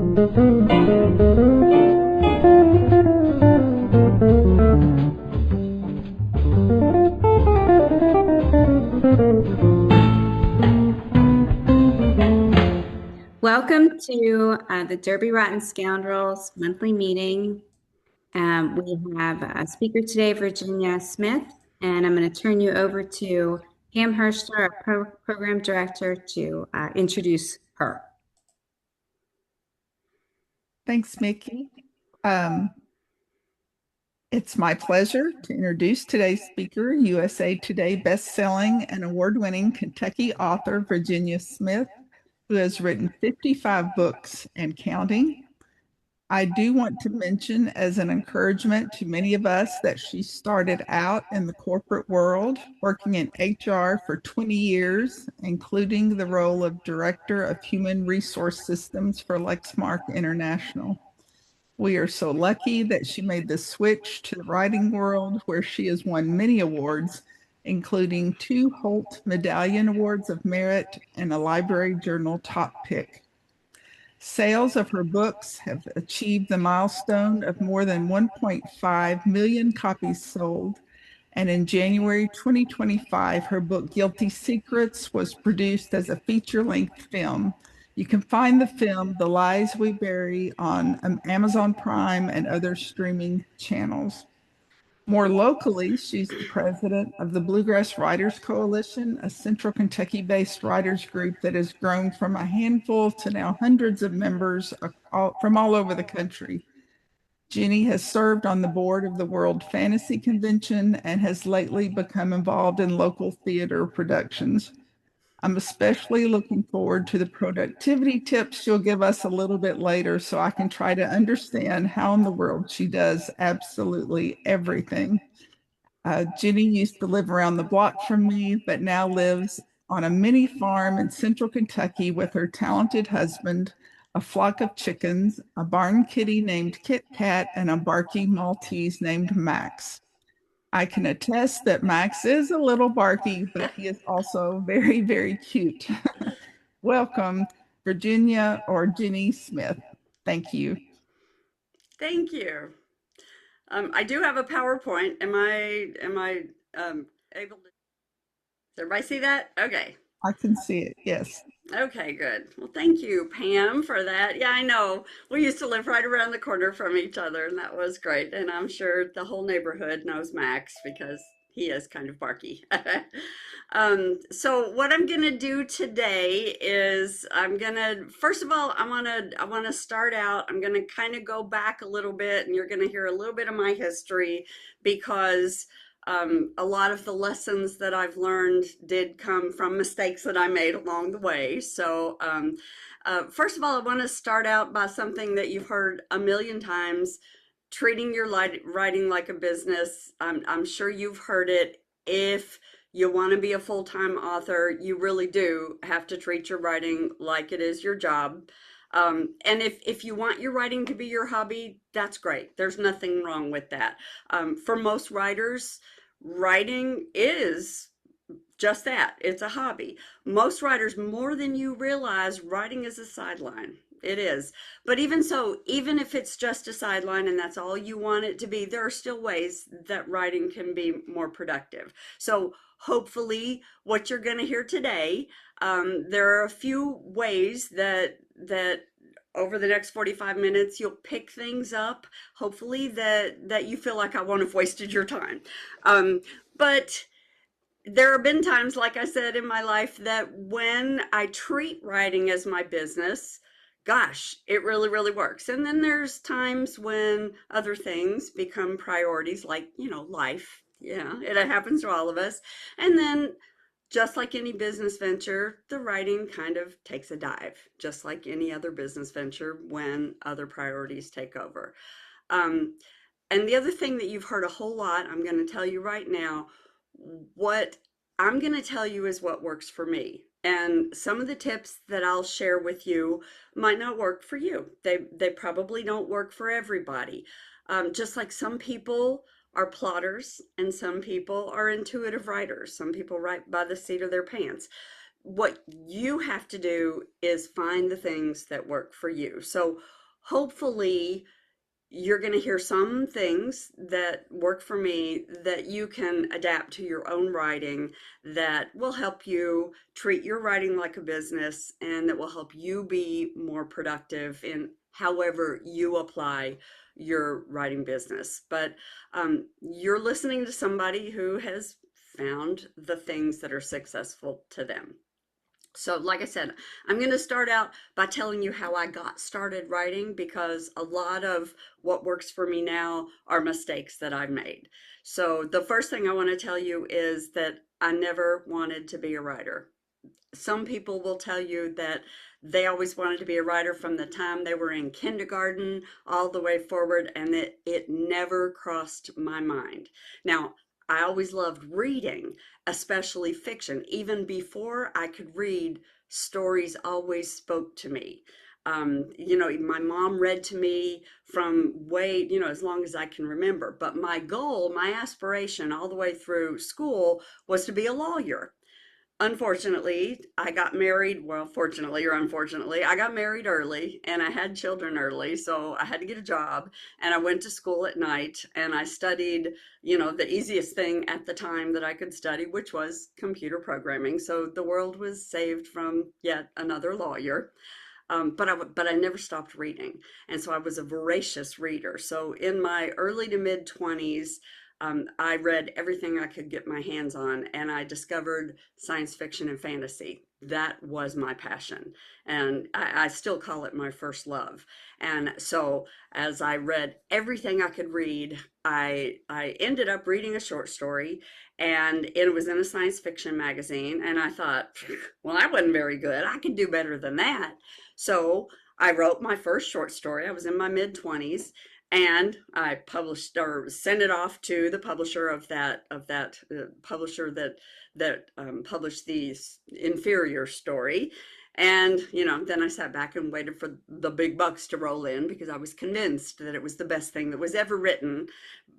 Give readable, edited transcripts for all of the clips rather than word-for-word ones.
Welcome to the Derby Rotten Scoundrels monthly meeting. We have a speaker today, Virginia Smith, and I'm going to turn you over to Pam Hirschler, our program director, to introduce her. Thanks, Mickey. It's my pleasure to introduce today's speaker, USA Today bestselling and award-winning Kentucky author Virginia Smith, who has written 55 books and counting. I do want to mention as an encouragement to many of us that she started out in the corporate world, working in HR for 20 years, including the role of Director of Human Resource Systems for Lexmark International. We are so lucky that she made the switch to the writing world, where she has won many awards, including 2 Holt Medallion Awards of Merit and a Library Journal Top Pick. Sales of her books have achieved the milestone of more than 1.5 million copies sold. And in January 2025, her book Guilty Secrets was produced as a feature-length film. You can find the film, The Lies We Bury, on Amazon Prime and other streaming channels. More locally, she's the president of the Bluegrass Writers Coalition, a central Kentucky-based writers group that has grown from a handful to now hundreds of members from all over the country. Jenny has served on the board of the World Fantasy Convention and has lately become involved in local theater productions. I'm especially looking forward to the productivity tips she'll give us a little bit later so I can try to understand how in the world she does absolutely everything. Jenny used to live around the block from me, but now lives on a mini farm in central Kentucky with her talented husband, a flock of chickens, a barn kitty named Kit Kat, and a barky Maltese named Max. I can attest that Max is a little barky, but he is also very, very cute. Welcome, Virginia or Jenny Smith. Thank you. Thank you. I do have a PowerPoint. Am I able to? Does everybody see that? Okay. I can see it, yes. Okay, good. Well, thank you, Pam, for that. Yeah, I know. We used to live right around the corner from each other, and that was great. And I'm sure the whole neighborhood knows Max because he is kind of barky. So what I'm gonna do today is first of all, I wanna start out. I'm gonna kind of go back a little bit, and you're gonna hear a little bit of my history because a lot of the lessons that I've learned did come from mistakes that I made along the way. So, first of all, I want to start out by something that you've heard a million times: treating your writing like a business. I'm sure you've heard it. If you want to be a full-time author, you really do have to treat your writing like it is your job. And if you want your writing to be your hobby, that's great. There's nothing wrong with that. For most writers, writing is just that. It's a hobby. Most writers, more than you realize, writing is a sideline. It is. But even so, even if it's just a sideline and that's all you want it to be, there are still ways that writing can be more productive. So hopefully what you're going to hear today, there are a few ways that over the next 45 minutes you'll pick things up, hopefully that you feel like I won't have wasted your time. But there have been times, like I said, in my life that when I treat writing as my business, gosh, it really, really works. And then there's times when other things become priorities, like, life. Yeah, it happens to all of us. And then just like any business venture, the writing kind of takes a dive, just like any other business venture when other priorities take over. Um, and the other thing that you've heard a whole lot, I'm going to tell you right now, what I'm going to tell you is what works for me. And some of the tips that I'll share with you might not work for you. They probably don't work for everybody. Just like some people are plotters and some people are intuitive writers. Some people write by the seat of their pants. What you have to do is find the things that work for you. So hopefully you're going to hear some things that work for me that you can adapt to your own writing that will help you treat your writing like a business and that will help you be more productive in however you apply your writing business. But you're listening to somebody who has found the things that are successful to them. So, like I said, I'm going to start out by telling you how I got started writing because a lot of what works for me now are mistakes that I've made. So, the first thing I want to tell you is that I never wanted to be a writer. Some people will tell you that they always wanted to be a writer from the time they were in kindergarten all the way forward, and it never crossed my mind. Now, I always loved reading, especially fiction. Even before I could read, stories always spoke to me. My mom read to me from way, as long as I can remember. But my goal, my aspiration all the way through school was to be a lawyer. Unfortunately, I got married. Well, fortunately or unfortunately, I got married early and I had children early. So I had to get a job and I went to school at night and I studied, the easiest thing at the time that I could study, which was computer programming. So the world was saved from yet another lawyer. But I never stopped reading, and so I was a voracious reader. So in my early to mid 20s, I read everything I could get my hands on, and I discovered science fiction and fantasy. That was my passion, and I still call it my first love. And so, as I read everything I could read, I ended up reading a short story, and it was in a science fiction magazine. And I thought, well, that wasn't very good. I could do better than that. So I wrote my first short story. I was in my mid 20s and I published or sent it off to the publisher of that publisher that published the inferior story. And then I sat back and waited for the big bucks to roll in because I was convinced that it was the best thing that was ever written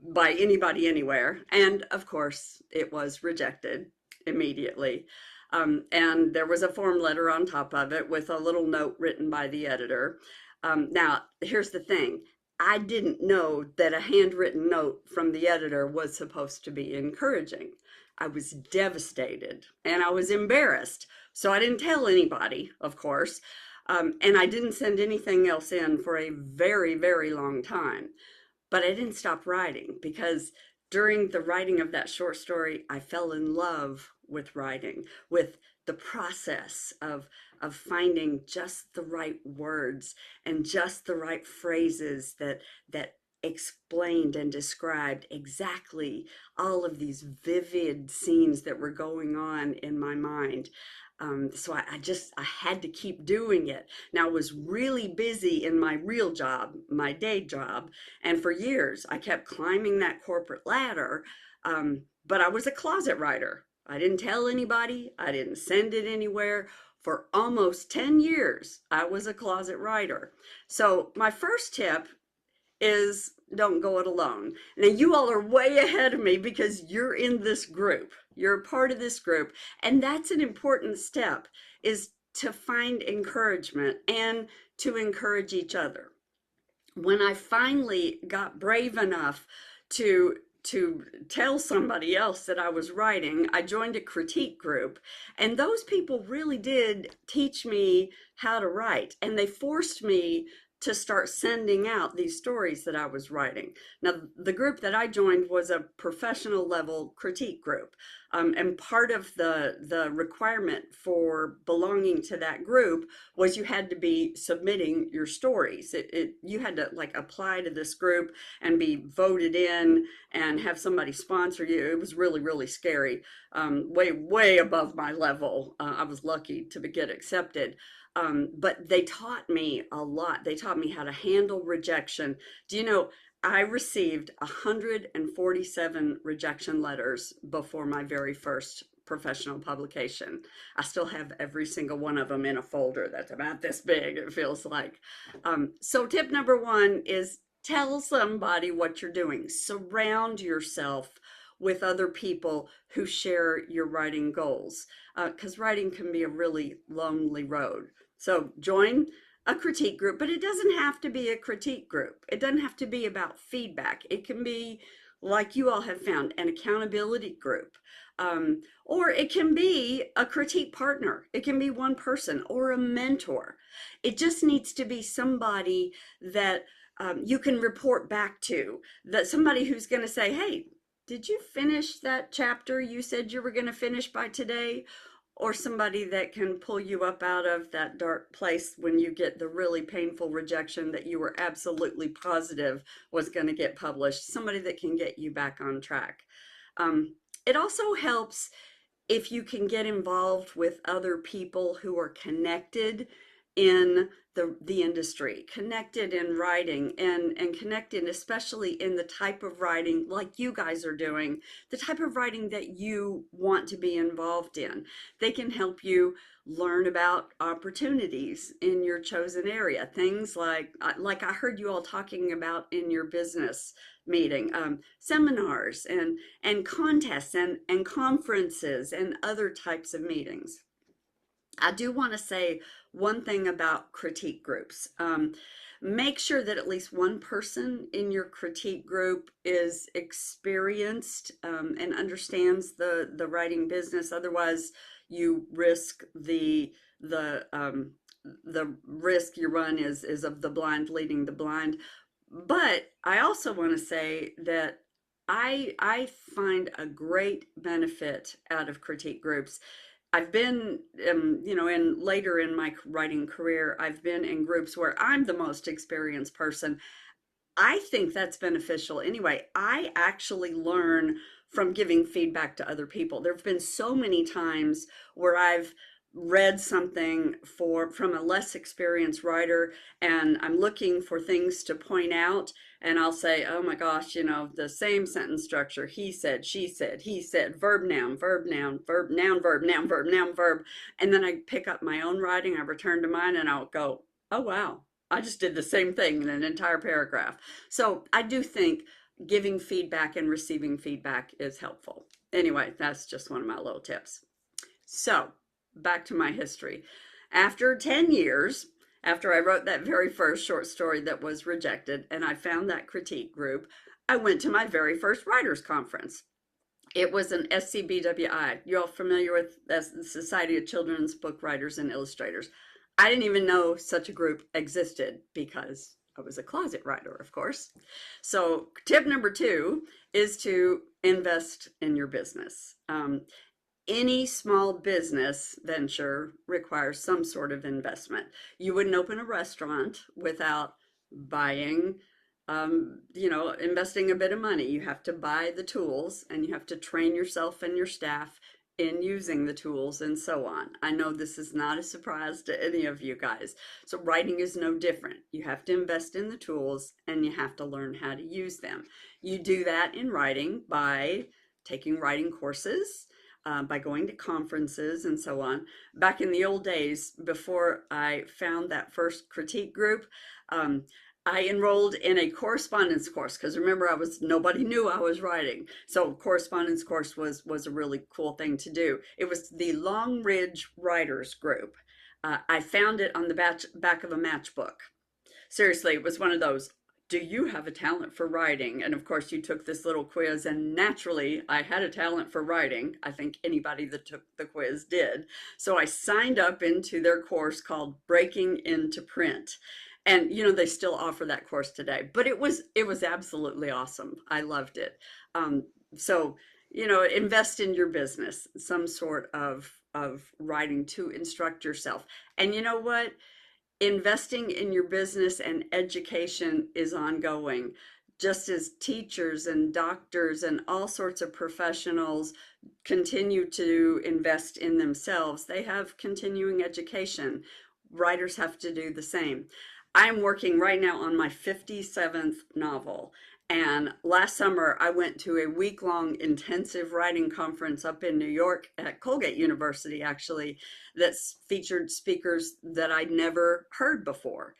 by anybody anywhere. And of course, it was rejected immediately. And there was a form letter on top of it with a little note written by the editor. Now, here's the thing. I didn't know that a handwritten note from the editor was supposed to be encouraging. I was devastated and I was embarrassed. So I didn't tell anybody, of course. And I didn't send anything else in for a very, very long time. But I didn't stop writing because during the writing of that short story, I fell in love with writing, with the process of finding just the right words and just the right phrases that explained and described exactly all of these vivid scenes that were going on in my mind. So I had to keep doing it. Now I was really busy in my real job, my day job, and for years I kept climbing that corporate ladder. But I was a closet writer. I didn't tell anybody. I didn't send it anywhere. For almost 10 years, I was a closet writer. So my first tip is don't go it alone. Now, you all are way ahead of me because you're in this group. You're a part of this group. And that's an important step is to find encouragement and to encourage each other. When I finally got brave enough to tell somebody else that I was writing, I joined a critique group, and those people really did teach me how to write, and they forced me to start sending out these stories that I was writing. Now, the group that I joined was a professional level critique group. And part of the requirement for belonging to that group was you had to be submitting your stories. You had to like apply to this group and be voted in and have somebody sponsor you. It was really, really scary. Way, way above my level. I was lucky to get accepted. But they taught me a lot. They taught me how to handle rejection. Do you know, I received 147 rejection letters before my very first professional publication. I still have every single one of them in a folder that's about this big, it feels like. So, tip number one is tell somebody what you're doing. Surround yourself with other people who share your writing goals because writing can be a really lonely road. So, join a critique group, but it doesn't have to be a critique group. It doesn't have to be about feedback. It can be, like you all have found, an accountability group. Or it can be a critique partner. It can be one person or a mentor. It just needs to be somebody that you can report back to, that somebody who's going to say, hey, did you finish that chapter you said you were going to finish by today? Or somebody that can pull you up out of that dark place when you get the really painful rejection that you were absolutely positive was going to get published. Somebody that can get you back on track. It also helps if you can get involved with other people who are connected in the industry, connected in writing, and connected especially in the type of writing like you guys are doing, the type of writing that you want to be involved in. They can help you learn about opportunities in your chosen area. Things like I heard you all talking about in your business meeting, seminars and contests and conferences and other types of meetings. I do want to say one thing about critique groups. Make sure that at least one person in your critique group is experienced and understands the writing business. Otherwise, you risk the risk you run is of the blind leading the blind. But I also want to say that I find a great benefit out of critique groups. I've been, in later in my writing career, I've been in groups where I'm the most experienced person. I think that's beneficial anyway. I actually learn from giving feedback to other people. There have been so many times where I've read something from a less experienced writer and I'm looking for things to point out and I'll say, "Oh my gosh, the same sentence structure. He said, she said, he said, verb noun, verb noun, verb noun, verb noun, verb noun, verb." And then I pick up my own writing, I return to mine and I'll go, "Oh wow. I just did the same thing in an entire paragraph." So I do think giving feedback and receiving feedback is helpful. Anyway, that's just one of my little tips. So back to my history. After 10 years, after I wrote that very first short story that was rejected, and I found that critique group, I went to my very first writers conference. It was an SCBWI. You all familiar with the Society of Children's Book Writers and Illustrators? I didn't even know such a group existed because I was a closet writer, of course. So tip number 2 is to invest in your business. Any small business venture requires some sort of investment. You wouldn't open a restaurant without buying, investing a bit of money. You have to buy the tools and you have to train yourself and your staff in using the tools and so on. I know this is not a surprise to any of you guys. So writing is no different. You have to invest in the tools and you have to learn how to use them. You do that in writing by taking writing courses, by going to conferences and so on. Back in the old days, before I found that first critique group, I enrolled in a correspondence course because remember nobody knew I was writing. So correspondence course was a really cool thing to do. It was the Long Ridge Writers Group. I found it on the back of a matchbook. Seriously, it was one of those, do you have a talent for writing? And of course, you took this little quiz, and naturally, I had a talent for writing. I think anybody that took the quiz did. So I signed up into their course called Breaking into Print. And they still offer that course today, but it was absolutely awesome. I loved it. So invest in your business, some sort of writing to instruct yourself. And you know what? Investing in your business and education is ongoing. Just as teachers and doctors and all sorts of professionals continue to invest in themselves, they have continuing education. Writers have to do the same. I'm working right now on my 57th novel. And last summer, I went to a week-long intensive writing conference up in New York at Colgate University, actually, that featured speakers that I'd never heard before.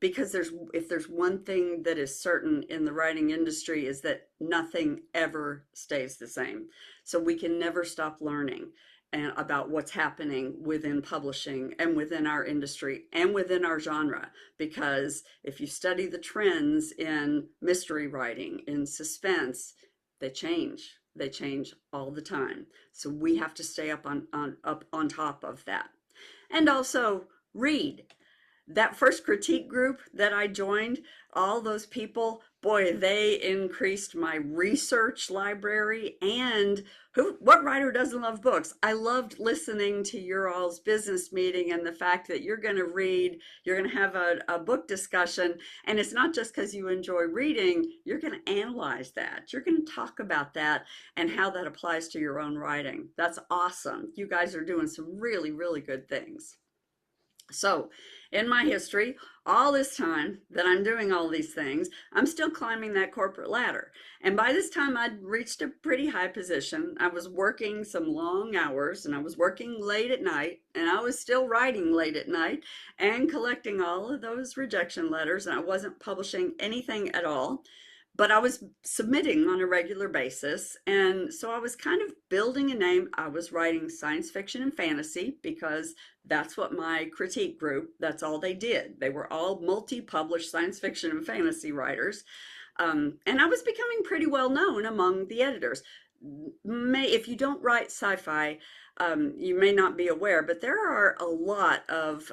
Because if there's one thing that is certain in the writing industry is that nothing ever stays the same. So we can never stop learning. and about what's happening within publishing and within our industry and within our genre. Because if you study the trends in mystery writing, in suspense, they change. They change all the time. So we have to stay up on top of that. And also read. That first critique group that I joined, all those people, boy, they increased my research library. And what writer doesn't love books? I loved listening to your all's business meeting and the fact that you're going to read, you're going to have a book discussion. And it's not just because you enjoy reading, you're going to analyze that. You're going to talk about that and how that applies to your own writing. That's awesome. You guys are doing some really, really good things. So, in my history, all this time that I'm doing all these things, I'm still climbing that corporate ladder. And by this time, I'd reached a pretty high position. I was working some long hours and I was working late at night, and I was still writing late at night and collecting all of those rejection letters, and I wasn't publishing anything at all. But I was submitting on a regular basis. And so I was kind of building a name. I was writing science fiction and fantasy because that's what my critique group, that's all they did. They were all multi-published science fiction and fantasy writers. And I was becoming pretty well known among the editors. If you don't write sci-fi, you may not be aware, but there are a lot of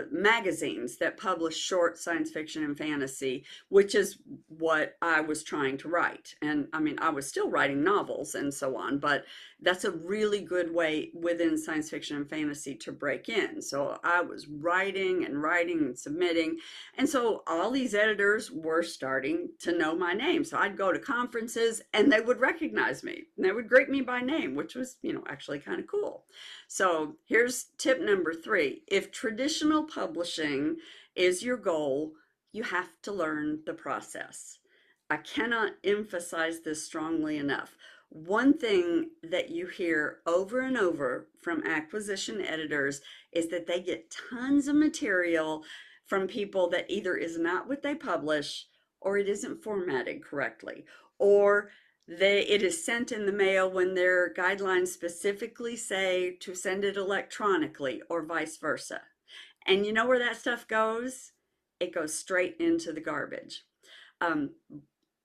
magazines that publish short science fiction and fantasy, which is what I was trying to write. And I mean, I was still writing novels and so on, but that's a really good way within science fiction and fantasy to break in. So I was writing and submitting. And so all these editors were starting to know my name. So I'd go to conferences and they would recognize me and they would greet me by name, which was, actually kind of cool. So here's tip number 3. If traditional publishing is your goal, you have to learn the process. I cannot emphasize this strongly enough. One thing that you hear over and over from acquisition editors is that they get tons of material from people that either is not what they publish, or it isn't formatted correctly, or it is sent in the mail when their guidelines specifically say to send it electronically, or vice versa. And you know where that stuff goes? It goes straight into the garbage. Um,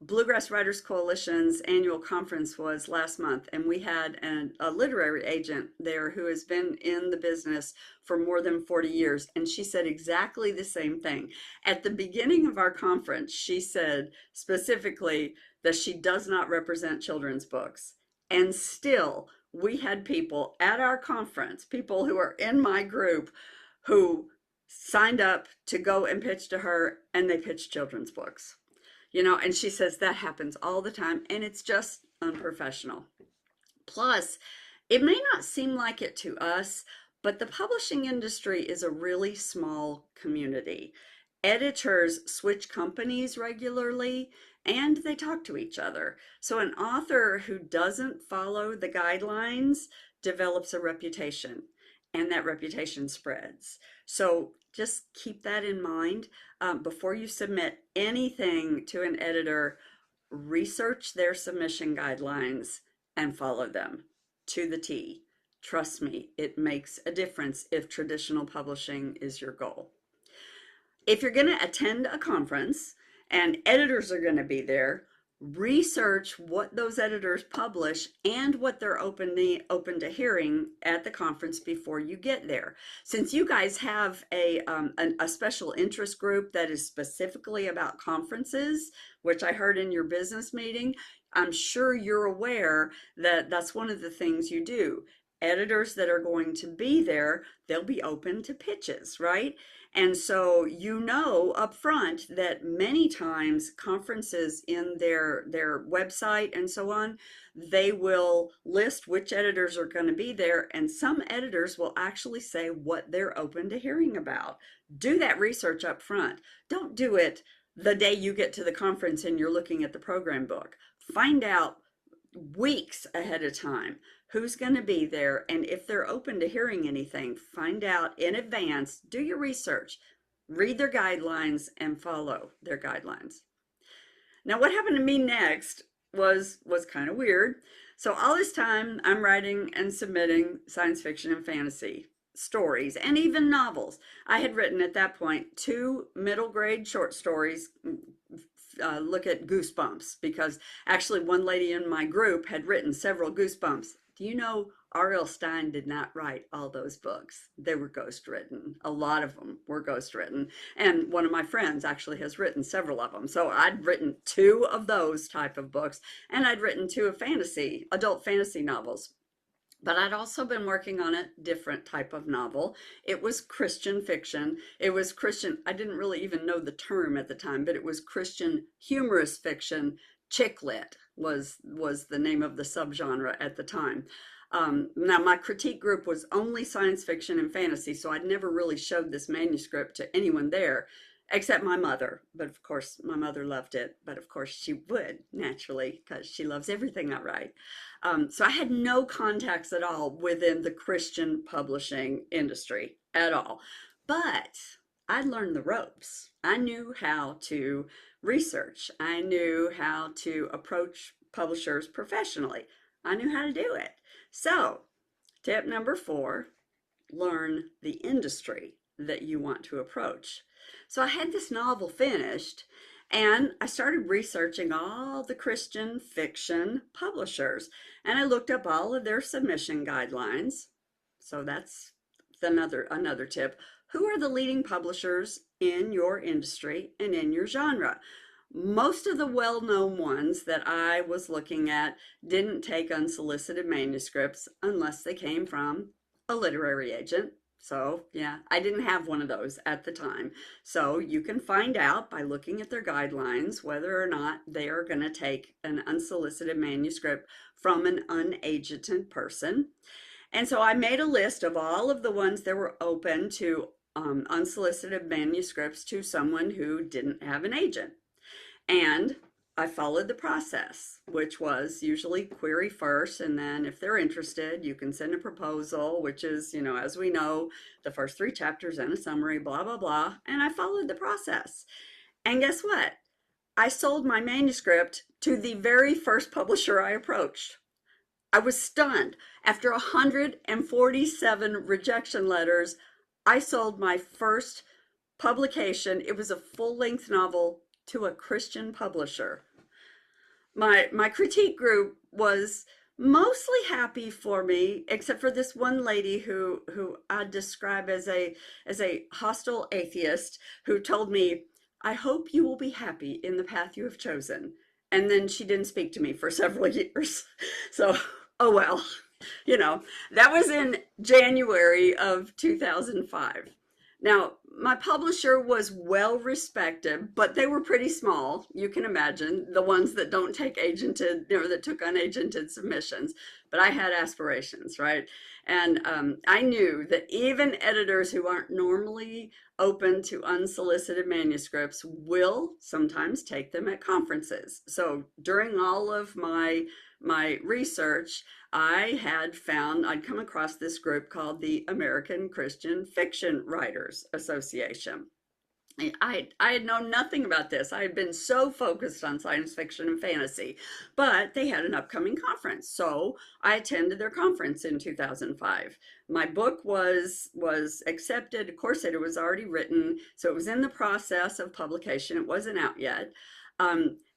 Bluegrass Writers Coalition's annual conference was last month, and we had a literary agent there who has been in the business for more than 40 years, and she said exactly the same thing. At the beginning of our conference, she said specifically that she does not represent children's books. And still, we had people at our conference, people who are in my group, who signed up to go and pitch to her, and they pitched children's books. And she says that happens all the time and it's just unprofessional. Plus, it may not seem like it to us, but the publishing industry is a really small community. Editors switch companies regularly and they talk to each other. So an author who doesn't follow the guidelines develops a reputation, and that reputation spreads. So just keep that in mind. Before you submit anything to an editor, research their submission guidelines and follow them to the T. Trust me, it makes a difference if traditional publishing is your goal. If you're going to attend a conference and editors are going to be there, research what those editors publish and what they're open to hearing at the conference before you get there. Since you guys have a special interest group that is specifically about conferences, which I heard in your business meeting, I'm sure you're aware that that's one of the things you do. Editors that are going to be there, they'll be open to pitches, right? And so up front that many times conferences in their website and so on, they will list which editors are going to be there, and some editors will actually say what they're open to hearing about. Do that research up front. Don't do it the day you get to the conference and you're looking at the program book. Find out weeks ahead of time who's going to be there, and if they're open to hearing anything, find out in advance. Do your research, read their guidelines, and follow their guidelines. Now, what happened to me next was kind of weird. So all this time, I'm writing and submitting science fiction and fantasy stories and even novels. I had written at that point two middle grade short stories. Look at Goosebumps, because actually one lady in my group had written several Goosebumps. Do you know R.L. Stine did not write all those books? They were ghostwritten. A lot of them were ghostwritten. And one of my friends actually has written several of them. So I'd written two of those type of books, and I'd written two of adult fantasy novels. But I'd also been working on a different type of novel. It was Christian fiction. It was Christian, I didn't really even know the term at the time, but it was Christian humorous fiction. Chick lit was the name of the subgenre at the time. Now, my critique group was only science fiction and fantasy, so I'd never really showed this manuscript to anyone there except my mother. But of course, my mother loved it. But of course, she would naturally, because she loves everything I write. So I had no contacts at all within the Christian publishing industry at all. But I learned the ropes. I knew how to research. I knew how to approach publishers professionally. I knew how to do it. So, tip number 4, learn the industry that you want to approach. So I had this novel finished, and I started researching all the Christian fiction publishers, and I looked up all of their submission guidelines. So that's another tip. Who are the leading publishers in your industry and in your genre? Most of the well-known ones that I was looking at didn't take unsolicited manuscripts unless they came from a literary agent. So, yeah, I didn't have one of those at the time. So, you can find out by looking at their guidelines whether or not they are going to take an unsolicited manuscript from an unagented person. And so, I made a list of all of the ones that were open to unsolicited manuscripts to someone who didn't have an agent. And I followed the process, which was usually query first, and then if they're interested, you can send a proposal, which is, as we know, the first 3 chapters and a summary, blah, blah, blah. And I followed the process. And guess what? I sold my manuscript to the very first publisher I approached. I was stunned. After 147 rejection letters, I sold my first publication. It was a full-length novel to a Christian publisher. My critique group was mostly happy for me, except for this one lady who I describe as a hostile atheist, who told me, "I hope you will be happy in the path you have chosen." And then she didn't speak to me for several years. So, oh well, that was in January of 2005. Now, my publisher was well respected, but they were pretty small. You can imagine the ones that don't take agented, that took unagented submissions. But I had aspirations, right? And I knew that even editors who aren't normally open to unsolicited manuscripts will sometimes take them at conferences. So during all of my research, I'd come across this group called the American Christian Fiction Writers Association. I had known nothing about this. I had been so focused on science fiction and fantasy, but they had an upcoming conference. So I attended their conference in 2005. My book was accepted. Of course, it was already written, so it was in the process of publication. It wasn't out yet.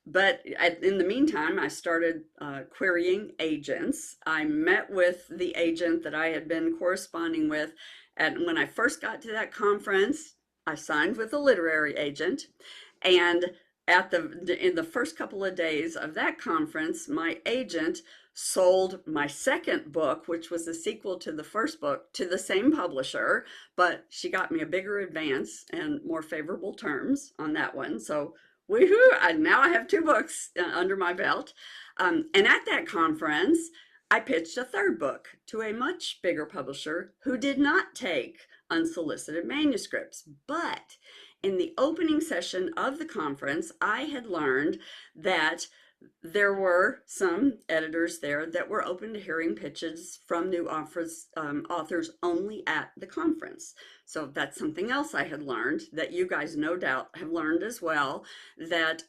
But in the meantime, I started querying agents. I met with the agent that I had been corresponding with. And when I first got to that conference, I signed with a literary agent. And in the first couple of days of that conference, my agent sold my second book, which was a sequel to the first book, to the same publisher, but she got me a bigger advance and more favorable terms on that one. So woohoo, now I have 2 books under my belt. And at that conference, I pitched a third book to a much bigger publisher who did not take unsolicited manuscripts. But in the opening session of the conference, I had learned that there were some editors there that were open to hearing pitches from new authors only at the conference. So that's something else I had learned that you guys no doubt have learned as well, that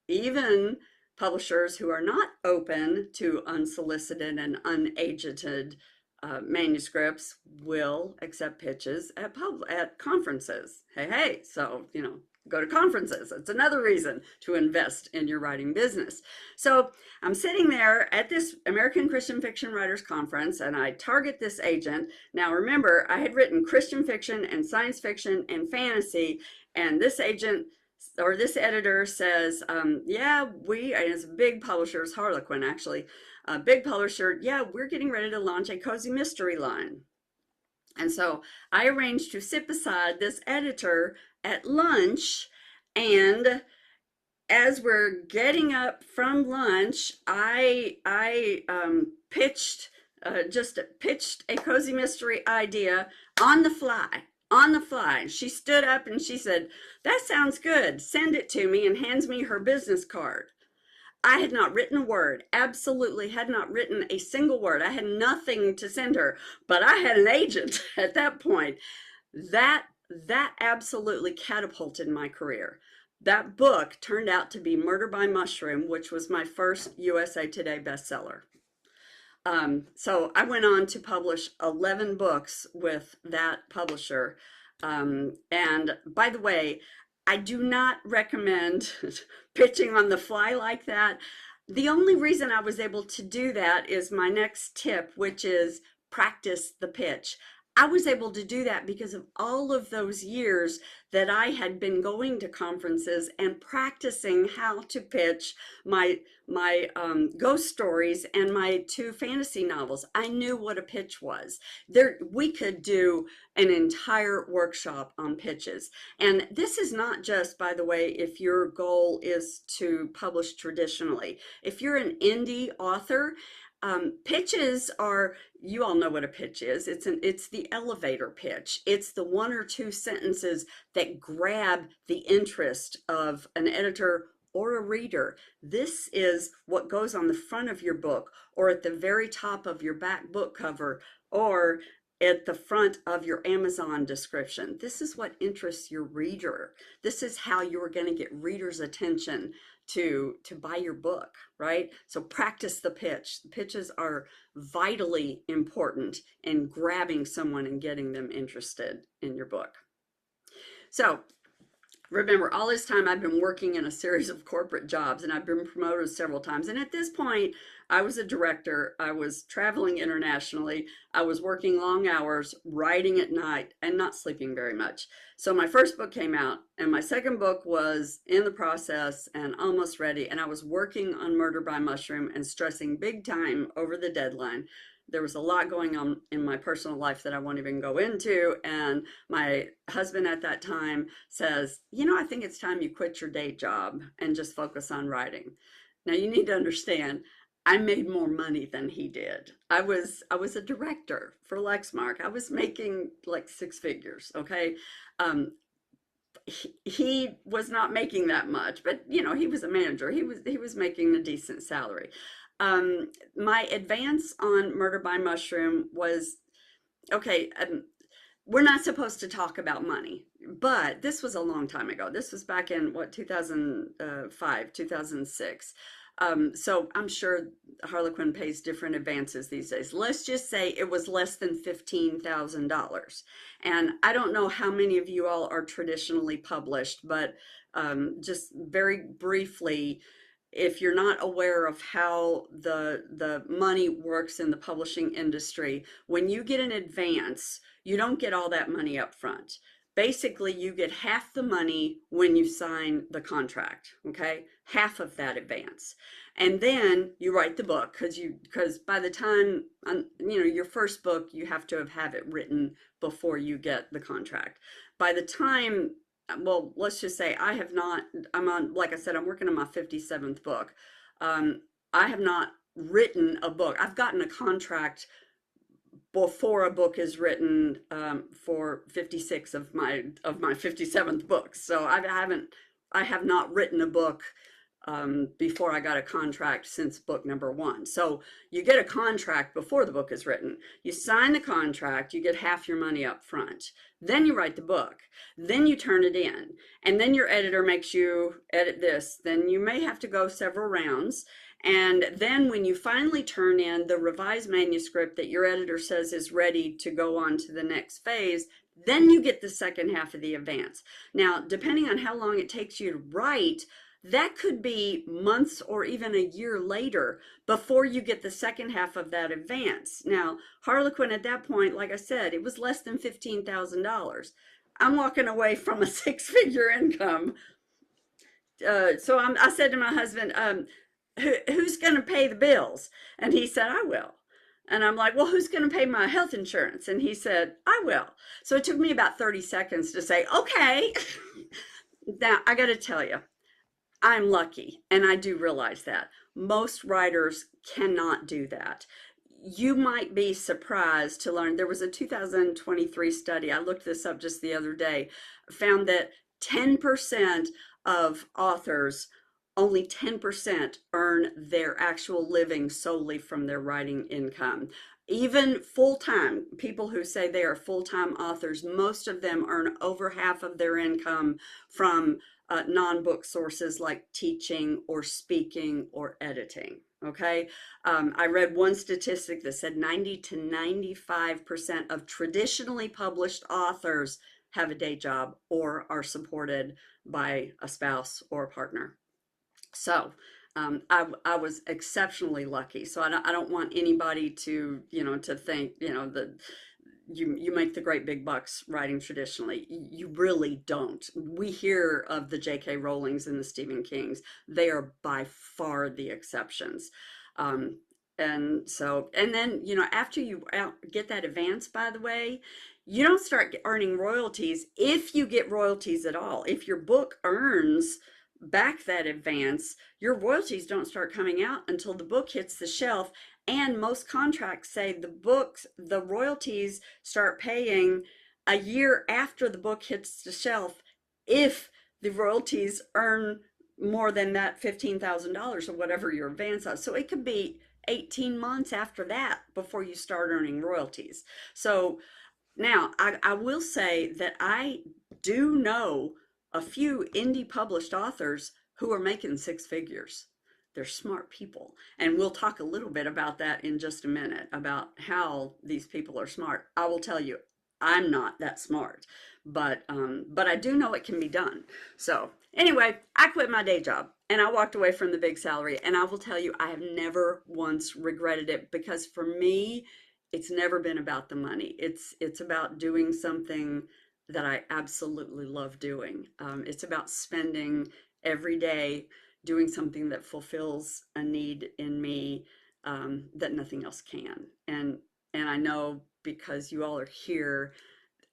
even publishers who are not open to unsolicited and unagented manuscripts will accept pitches at conferences. Hey, so go to conferences. It's another reason to invest in your writing business. So I'm sitting there at this American Christian Fiction Writers Conference, and I target this agent. Now, remember, I had written Christian fiction and science fiction and fantasy, and this agent or this editor says, yeah, and it's a big publisher, it's Harlequin actually, a big publisher, yeah, we're getting ready to launch a cozy mystery line. And so I arranged to sit beside this editor at lunch, and as we're getting up from lunch, I pitched just pitched a cozy mystery idea on the fly. On the fly. She stood up and she said, "That sounds good. Send it to me," and hands me her business card. I had not written a word, absolutely had not written a single word. I had nothing to send her, but I had an agent at that point. That absolutely catapulted my career. That book turned out to be Murder by Mushroom, which was my first USA Today bestseller. So I went on to publish 11 books with that publisher. And by the way, I do not recommend pitching on the fly like that. The only reason I was able to do that is my next tip, which is practice the pitch. I was able to do that because of all of those years that I had been going to conferences and practicing how to pitch my ghost stories and my two fantasy novels. I knew what a pitch was. We could do an entire workshop on pitches. And this is not just, by the way, if your goal is to publish traditionally. If you're an indie author, pitches are, you all know what a pitch is. It's the elevator pitch. It's the one or two sentences that grab the interest of an editor or a reader. This is what goes on the front of your book, or at the very top of your back book cover, or at the front of your Amazon description. This is what interests your reader. This is how you're going to get readers' attention to buy your book, right? So practice the pitch. The pitches are vitally important in grabbing someone and getting them interested in your book. So remember, all this time I've been working in a series of corporate jobs, and I've been promoted several times. And at this point, I was a director. I was traveling internationally. I was working long hours, writing at night, and not sleeping very much. So my first book came out, and my second book was in the process and almost ready. And I was working on Murder by Mushroom and stressing big time over the deadline. There was a lot going on in my personal life that I won't even go into. And my husband at that time says, I think it's time you quit your day job and just focus on writing. Now you need to understand, I made more money than he did. I was a director for Lexmark. I was making like six figures, okay? He was not making that much, but he was a manager. He was making a decent salary. My advance on Murder by Mushroom was okay. We're not supposed to talk about money, but this was a long time ago. This was back in 2005, 2006. So I'm sure Harlequin pays different advances these days. Let's just say it was less than $15,000. And I don't know how many of you all are traditionally published, but just very briefly, if you're not aware of how the money works in the publishing industry, when you get an advance, you don't get all that money up front. Basically, you get half the money when you sign the contract, okay? Half of that advance. And then you write the book because by the time, your first book, you have to have it written before you get the contract. By the time, well, let's just say like I said, I'm working on my 57th book. I have not written a book. I've gotten a contract before a book is written for 56 of my 57th books. So I have not written a book before I got a contract since book number one. So you get a contract before the book is written. You sign the contract, you get half your money up front. Then you write the book. Then you turn it in. And then your editor makes you edit this. Then you may have to go several rounds. And then when you finally turn in the revised manuscript that your editor says is ready to go on to the next phase, then you get the second half of the advance. Now, depending on how long it takes you to write, that could be months or even a year later before you get the second half of that advance. Now, Harlequin at that point, like I said, it was less than $15,000. I'm walking away from a six-figure income. I said to my husband, who's going to pay the bills? And he said, I will. And I'm like, well, who's going to pay my health insurance? And he said, I will. So it took me about 30 seconds to say, okay. Now, I got to tell you, I'm lucky, and I do realize that. Most writers cannot do that. You might be surprised to learn there was a 2023 study, I looked this up just the other day, found that 10% of authors, only 10% earn their actual living solely from their writing income. Even full-time, people who say they are full-time authors, most of them earn over half of their income from non-book sources like teaching or speaking or editing. Okay. I read one statistic that said 90 to 95% of traditionally published authors have a day job or are supported by a spouse or a partner. So I was exceptionally lucky. So I don't want anybody to, to think, that you make the great big bucks writing traditionally. You really don't. We hear of the J.K. Rowlings and the Stephen Kings. They are by far the exceptions. Um, and then, after you get that advance, by the way, you don't start earning royalties if you get royalties at all. If your book earns back that advance, your royalties don't start coming out until the book hits the shelf. And most contracts say the royalties start paying a year after the book hits the shelf if the royalties earn more than that $15,000 or whatever your advance is. So it could be 18 months after that before you start earning royalties. So now I will say that I do know a few indie published authors who are making six figures. They're smart people. And we'll talk a little bit about that in just a minute, about how these people are smart. I will tell you, I'm not that smart, but I do know it can be done. So anyway, I quit my day job and I walked away from the big salary. And I will tell you, I have never once regretted it, because for me, it's never been about the money. It's about doing something that I absolutely love doing. It's about spending every day doing something that fulfills a need in me, that nothing else can. And I know, because you all are here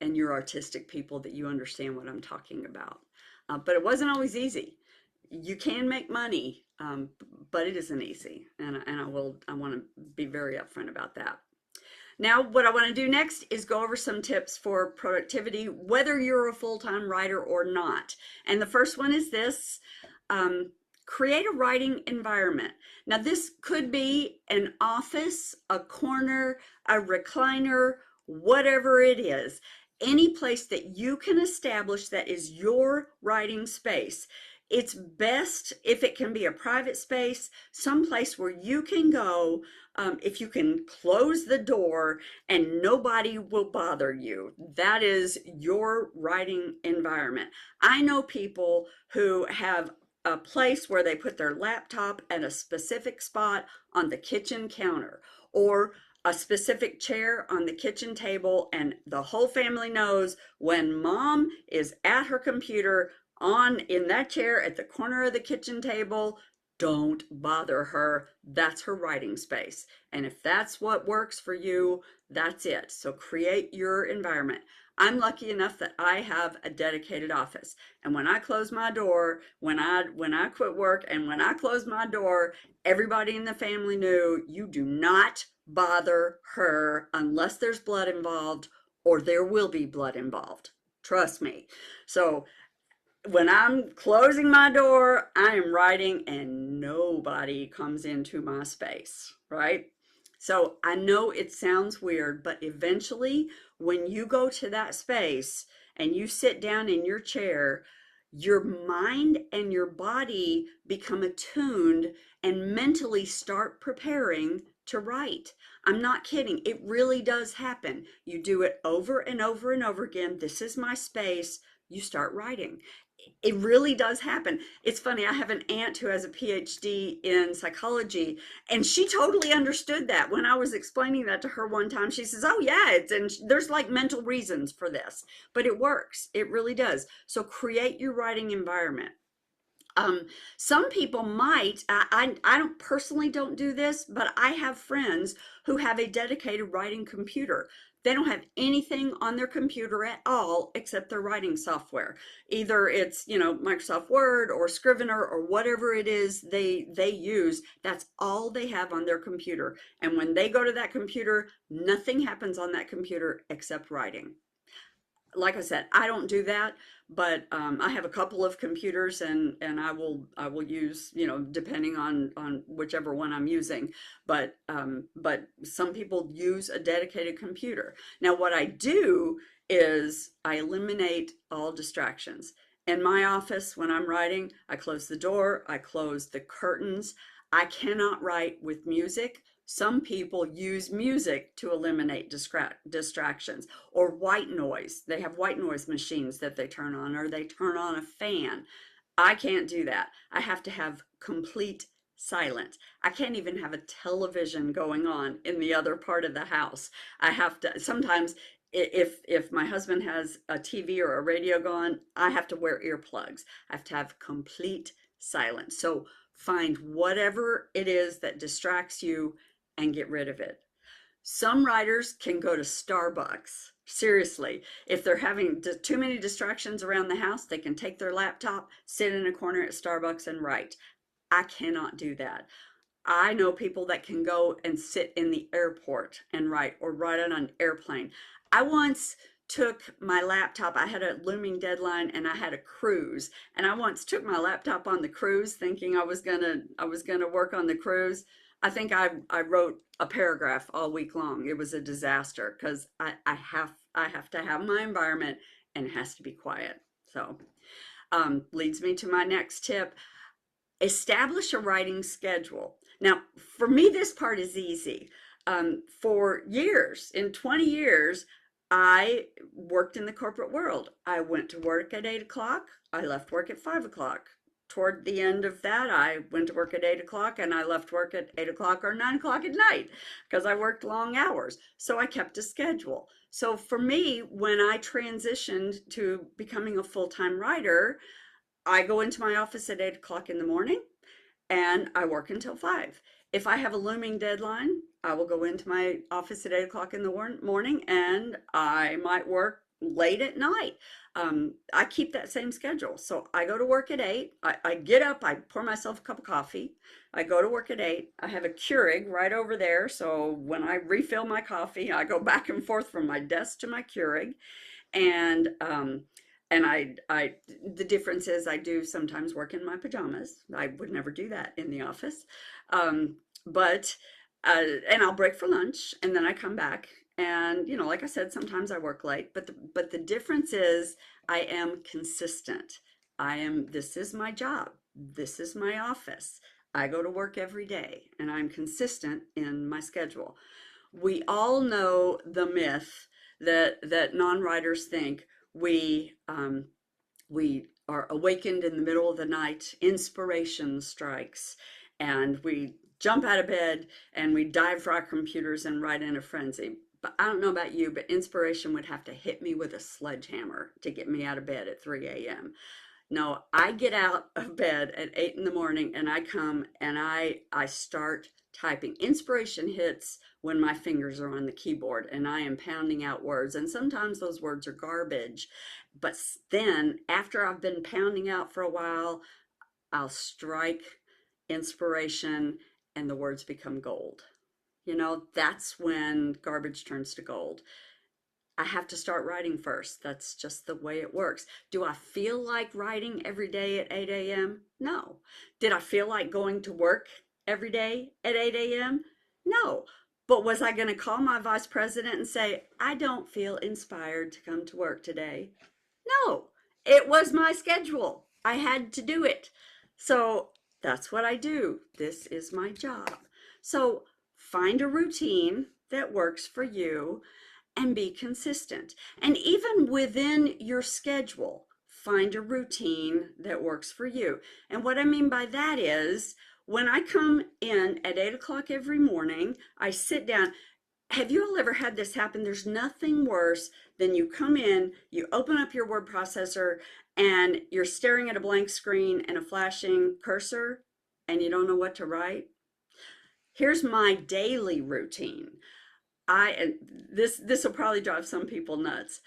and you're artistic people, that you understand what I'm talking about. But it wasn't always easy. You can make money, but it isn't easy. And I want to be very upfront about that. Now, what I want to do next is go over some tips for productivity, whether you're a full-time writer or not. And the first one is this: create a writing environment. Now, this could be an office, a corner, a recliner, whatever it is. Any place that you can establish that is your writing space. It's best if it can be a private space, someplace where you can go, if you can close the door and nobody will bother you. That is your writing environment. I know people who have a place where they put their laptop at a specific spot on the kitchen counter, or a specific chair on the kitchen table, and the whole family knows when mom is at her computer in that chair at the corner of the kitchen table, don't bother her. That's her writing space. And if that's what works for you, that's it. So create your environment. I'm lucky enough that I have a dedicated office. And when I close my door, when I quit work and when I close my door, everybody in the family knew, you do not bother her unless there's blood involved, or there will be blood involved. Trust me. So When I'm closing my door, I am writing and nobody comes into my space, right? So I know it sounds weird, but eventually, when you go to that space and you sit down in your chair, your mind and your body become attuned and mentally start preparing to write. I'm not kidding. It really does happen. You do it over and over and over again. This is my space. You start writing. It really does happen. It's funny. I have an aunt who has a PhD in psychology, and she totally understood that when I was explaining that to her one time. She says, "Oh yeah, it's and there's like mental reasons for this, but it works. It really does." So create your writing environment. Some people might, I don't personally don't do this, but I have friends who have a dedicated writing computer. They don't have anything on their computer at all except their writing software. Either it's, Microsoft Word or Scrivener or whatever it is they use. That's all they have on their computer. And when they go to that computer, nothing happens on that computer except writing. Like I said, I don't do that, but I have a couple of computers, and I will use, depending on whichever one I'm using. But some people use a dedicated computer. Now, what I do is I eliminate all distractions. In my office, when I'm writing, I close the door, I close the curtains. I cannot write with music. Some people use music to eliminate distractions or white noise. They have white noise machines that they turn on, or they turn on a fan. I can't do that. I have to have complete silence. I can't even have a television going on in the other part of the house. I have to sometimes, if my husband has a TV or a radio going, I have to wear earplugs. I have to have complete silence. So find whatever it is that distracts you and get rid of it. Some writers can go to Starbucks. Seriously, if they're having too many distractions around the house, they can take their laptop, sit in a corner at Starbucks and write. I cannot do that. I know people that can go and sit in the airport and write, or write on an airplane. I once took my laptop. I had a looming deadline and I had a cruise. And I once took my laptop on the cruise thinking I was gonna work on the cruise. I think I wrote a paragraph all week long. It was a disaster because I have to have my environment and it has to be quiet. So leads me to my next tip. Establish a writing schedule. Now, for me, this part is easy. For years, in 20 years, I worked in the corporate world. I went to work at 8 o'clock. I left work at 5 o'clock. Toward the end of that, I went to work at 8 o'clock and I left work at 8 o'clock or 9 o'clock at night because I worked long hours. So I kept a schedule. So for me, when I transitioned to becoming a full time writer, I go into my office at 8 o'clock in the morning and I work until 5. If I have a looming deadline, I will go into my office at 8 o'clock in the morning and I might work late at night. I keep that same schedule. So I go to work at 8. I get up, I pour myself a cup of coffee. I go to work at 8. I have a Keurig right over there. So when I refill my coffee, I go back and forth from my desk to my Keurig and the difference is I do sometimes work in my pajamas. I would never do that in the office. um, but and I'll break for lunch and then I come back, and like I said, sometimes I work late, but the difference is I am consistent. This is my job, this is my office. I go to work every day and I'm consistent in my schedule. We all know the myth that non-writers think we are awakened in the middle of the night, inspiration strikes, and we jump out of bed and we dive for our computers and write in a frenzy. But I don't know about you, but inspiration would have to hit me with a sledgehammer to get me out of bed at 3 a.m. No, I get out of bed at 8 in the morning and I come and I start typing. Inspiration hits when my fingers are on the keyboard and I am pounding out words. And sometimes those words are garbage. But then after I've been pounding out for a while, I'll strike inspiration and the words become gold. That's when garbage turns to gold. I have to start writing first. That's just the way it works. Do I feel like writing every day at 8 a.m.? No. Did I feel like going to work every day at 8 a.m.? No. But was I going to call my vice president and say, I don't feel inspired to come to work today? No. It was my schedule. I had to do it. So that's what I do. This is my job. So find a routine that works for you and be consistent. And even within your schedule, find a routine that works for you. And what I mean by that is when I come in at 8 o'clock every morning, I sit down. Have you all ever had this happen? There's nothing worse than you come in, you open up your word processor, and you're staring at a blank screen and a flashing cursor, and you don't know what to write. Here's my daily routine. This will probably drive some people nuts.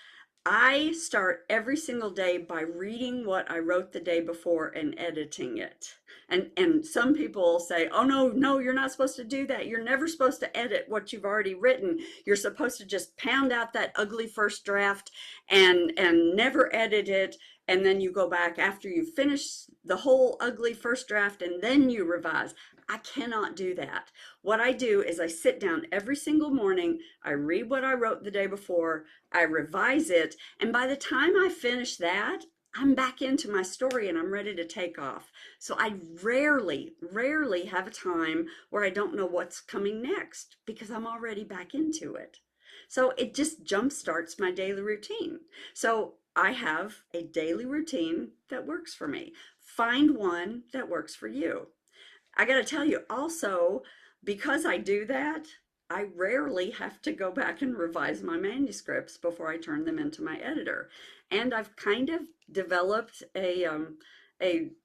I start every single day by reading what I wrote the day before and editing it. And some people say, "Oh no, you're not supposed to do that. You're never supposed to edit what you've already written. You're supposed to just pound out that ugly first draft and never edit it, and then you go back after you finish the whole ugly first draft and then you revise." I cannot do that. What I do is I sit down every single morning, I read what I wrote the day before, I revise it, and by the time I finish that, I'm back into my story and I'm ready to take off. So I rarely have a time where I don't know what's coming next because I'm already back into it. So it just jump starts my daily routine. So I have a daily routine that works for me. Find one that works for you. I got to tell you also, because I do that, I rarely have to go back and revise my manuscripts before I turn them into my editor. And I've kind of developed a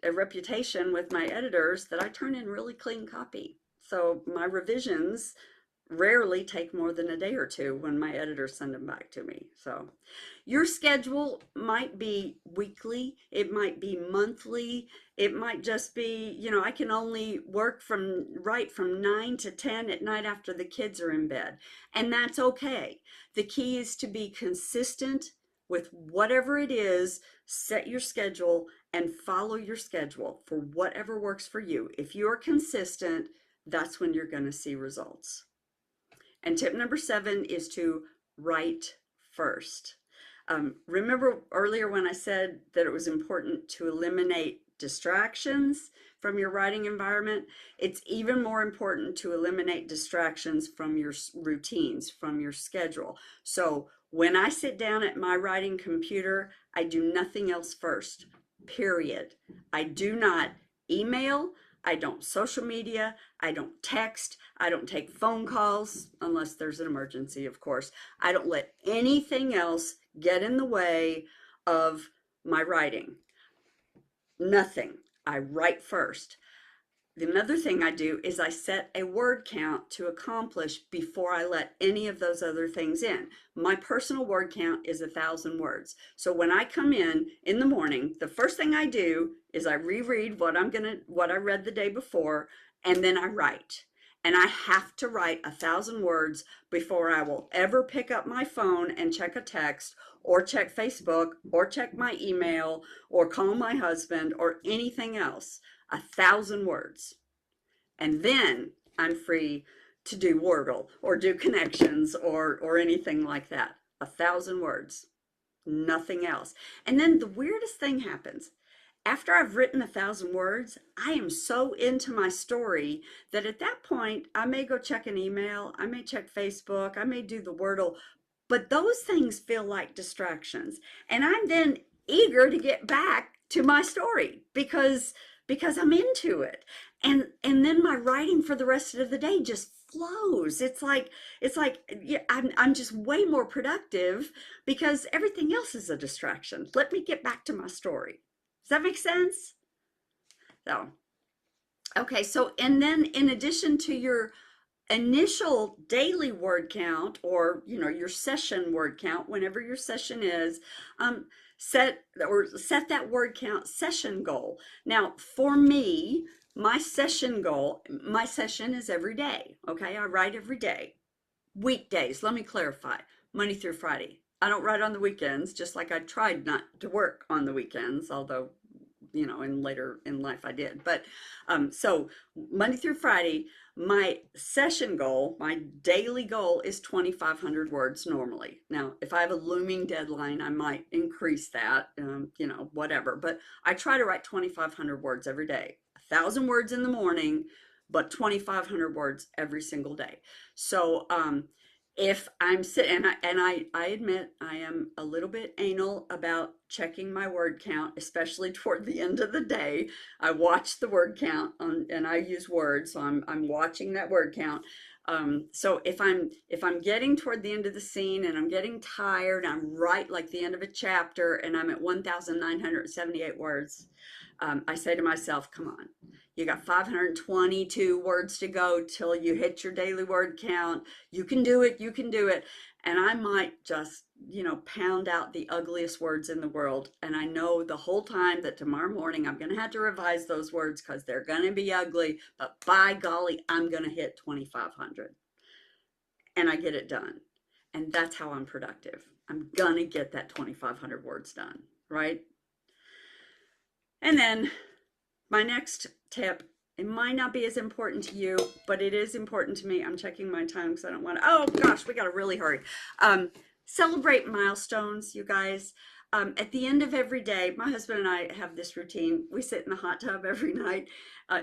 reputation with my editors that I turn in really clean copy. So my revisions rarely take more than a day or two when my editors send them back to me. So your schedule might be weekly, it might be monthly, it might just be, I can only write from 9 to 10 at night after the kids are in bed. And that's okay. The key is to be consistent with whatever it is, set your schedule and follow your schedule for whatever works for you. If you're consistent, that's when you're going to see results. And tip number 7 is to write first. Remember earlier when I said that it was important to eliminate distractions from your writing environment? It's even more important to eliminate distractions from your routines, from your schedule. So when I sit down at my writing computer, I do nothing else first, period. I do not email, I don't social media, I don't text, I don't take phone calls unless there's an emergency, of course. I don't let anything else get in the way of my writing. Nothing. I write first. Another thing I do is I set a word count to accomplish before I let any of those other things in. My personal word count is 1,000 words. So when I come in the morning, the first thing I do is I reread what I read the day before, and then I write. And I have to write 1,000 words before I will ever pick up my phone and check a text or check Facebook or check my email or call my husband or anything else. 1,000 words. And then I'm free to do Wordle or do connections or anything like that. 1,000 words, nothing else. And then the weirdest thing happens. After I've written 1,000 words, I am so into my story that at that point, I may go check an email, I may check Facebook, I may do the Wordle, but those things feel like distractions. And I'm then eager to get back to my story because I'm into it. And then my writing for the rest of the day just flows. It's like yeah, I'm just way more productive because everything else is a distraction. Let me get back to my story. Does that make sense? So, okay, so and then in addition to your initial daily word count or your session word count, whenever your session is, set that word count session goal. Now for me, my session is every day. Okay, I write every day. Weekdays, let me clarify, Monday through Friday. I don't write on the weekends, just like I tried not to work on the weekends, although in later in life I did. But so Monday through Friday, my session goal, my daily goal is 2,500 words normally. Now, if I have a looming deadline, I might increase that, whatever. But I try to write 2,500 words every day, 1,000 words in the morning, but 2,500 words every single day. So, if I'm sitting, and I admit I am a little bit anal about checking my word count, especially toward the end of the day. I watch the word count and I use words, so I'm watching that word count. So if I'm getting toward the end of the scene and I'm getting tired, I'm right like the end of a chapter, and I'm at 1,978 words. I say to myself, come on, you got 522 words to go till you hit your daily word count. You can do it. You can do it. And I might just, pound out the ugliest words in the world. And I know the whole time that tomorrow morning I'm going to have to revise those words because they're going to be ugly. But by golly, I'm going to hit 2,500 and I get it done. And that's how I'm productive. I'm going to get that 2,500 words done, right? And then my next tip, it might not be as important to you, but it is important to me. I'm checking my time because I don't want to, oh gosh, we got to really hurry. Celebrate milestones, you guys. At the end of every day, my husband and I have this routine. We sit in the hot tub every night.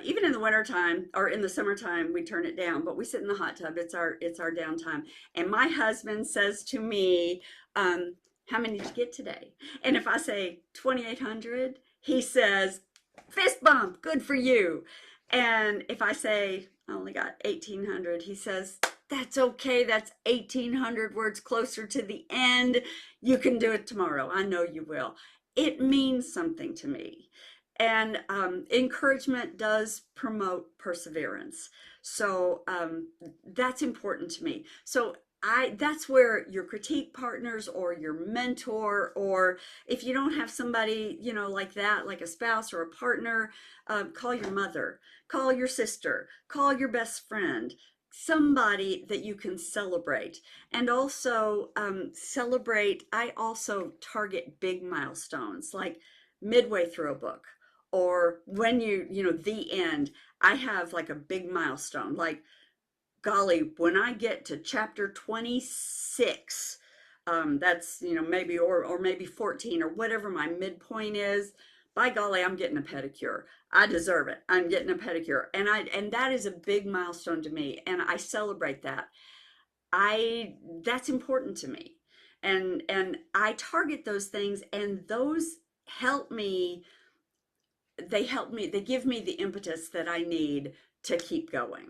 Even in the wintertime or in the summertime, we turn it down, but we sit in the hot tub. It's our downtime. And my husband says to me, how many did you get today? And if I say 2,800, he says, fist bump, good for you. And if I say I only got 1,800, he says, that's okay. That's 1,800 words closer to the end. You can do it tomorrow. I know you will. It means something to me. And encouragement does promote perseverance. So that's important to me. So that's where your critique partners or your mentor, or if you don't have somebody, like that, like a spouse or a partner, call your mother, call your sister, call your best friend, somebody that you can celebrate. And also celebrate, I also target big milestones like midway through a book, or when the end. I have like a big milestone, like golly, when I get to chapter 26, that's, maybe, or maybe 14 or whatever my midpoint is, by golly, I'm getting a pedicure. I deserve it. I'm getting a pedicure. And that is a big milestone to me. And I celebrate that. That's important to me. And I target those things, and those help me. They give me the impetus that I need to keep going.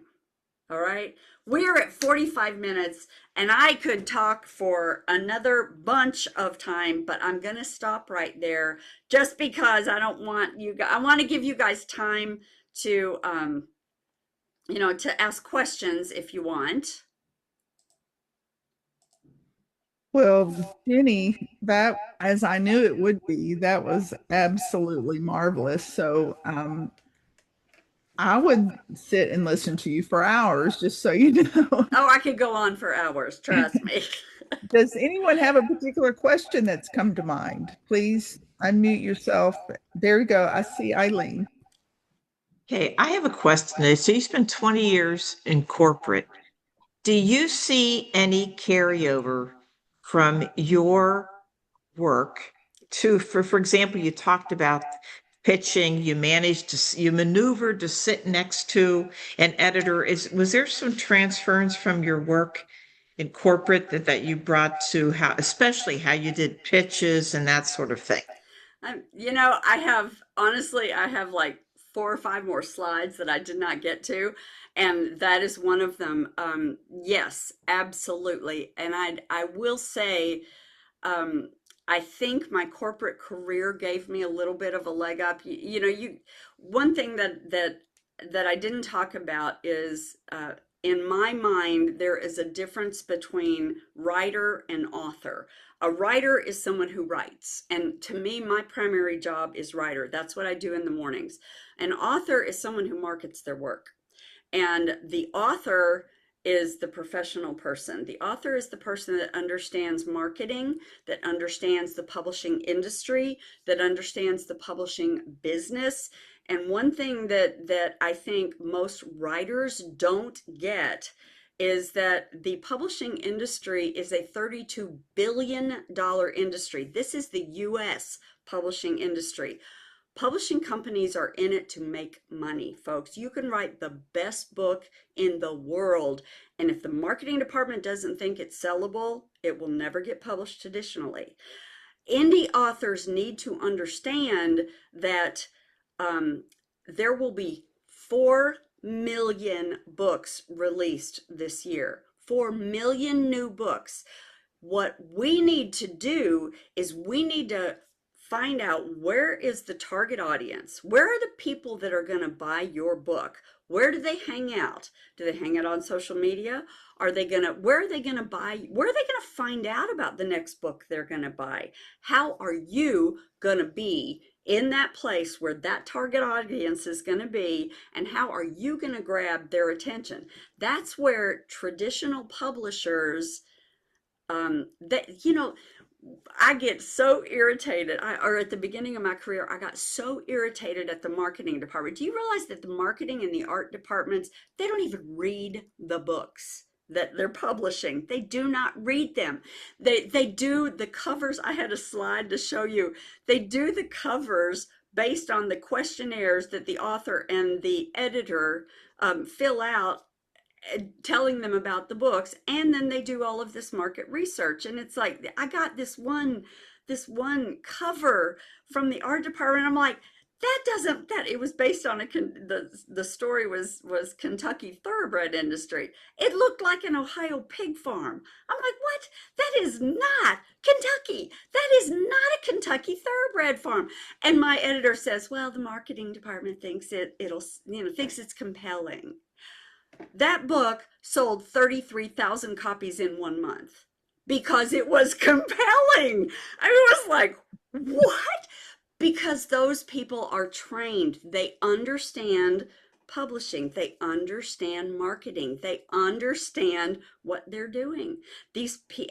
All right. We're at 45 minutes and I could talk for another bunch of time, but I'm going to stop right there just because I don't want you guys, I want to give you guys time to, to ask questions if you want. Well, Jenny, that, as I knew it would be, that was absolutely marvelous. So I would sit and listen to you for hours, just so you know. Oh, I could go on for hours, trust me. Does anyone have a particular question that's come to mind? Please unmute yourself. There we go. I see Eileen. Okay, I have a question. So you spent 20 years in corporate. Do you see any carryover from your work to, for example, you talked about pitching, you maneuvered to sit next to an editor. Was there some transference from your work in corporate that you brought to especially how you did pitches and that sort of thing? I have like 4 or 5 more slides that I did not get to, and that is one of them. Yes, absolutely. And I will say, um, I think my corporate career gave me a little bit of a leg up. One thing that I didn't talk about is, in my mind, there is a difference between writer and author. A writer is someone who writes, and to me, my primary job is writer. That's what I do in the mornings. An author is someone who markets their work, and the author is the professional person. The author is the person that understands marketing, that understands the publishing industry, that understands the publishing business. And one thing that I think most writers don't get is that the publishing industry is a $32 billion industry. This is the US publishing industry. Publishing companies are in it to make money, folks. You can write the best book in the world, and if the marketing department doesn't think it's sellable, it will never get published traditionally. Indie authors need to understand that there will be 4 million books released this year. 4 million new books. What we need to do is we need to find out, where is the target audience? Where are the people that are going to buy your book? Where do they hang out? Do they hang out on social media? Where are they going to buy? Where are they going to find out about the next book they're going to buy? How are you going to be in that place where that target audience is going to be, and how are you going to grab their attention? That's where traditional publishers, that, I get so irritated. Or at the beginning of my career, I got so irritated at the marketing department. Do you realize that the marketing and the art departments, they don't even read the books that they're publishing? They do not read them. They do the covers. I had a slide to show you. They do the covers based on the questionnaires that the author and the editor fill out, telling them about the books, and then they do all of this market research. And it's like, I got this one cover from the art department. I'm like, that it was based on the story was Kentucky thoroughbred industry. It looked like an Ohio pig farm. I'm like, what? That is not Kentucky. That is not a Kentucky thoroughbred farm. And my editor says, well, the marketing department thinks thinks it's compelling. That book sold 33,000 copies in 1 month because it was compelling. I was like, what? Because those people are trained. They understand publishing. They understand marketing. They understand what they're doing.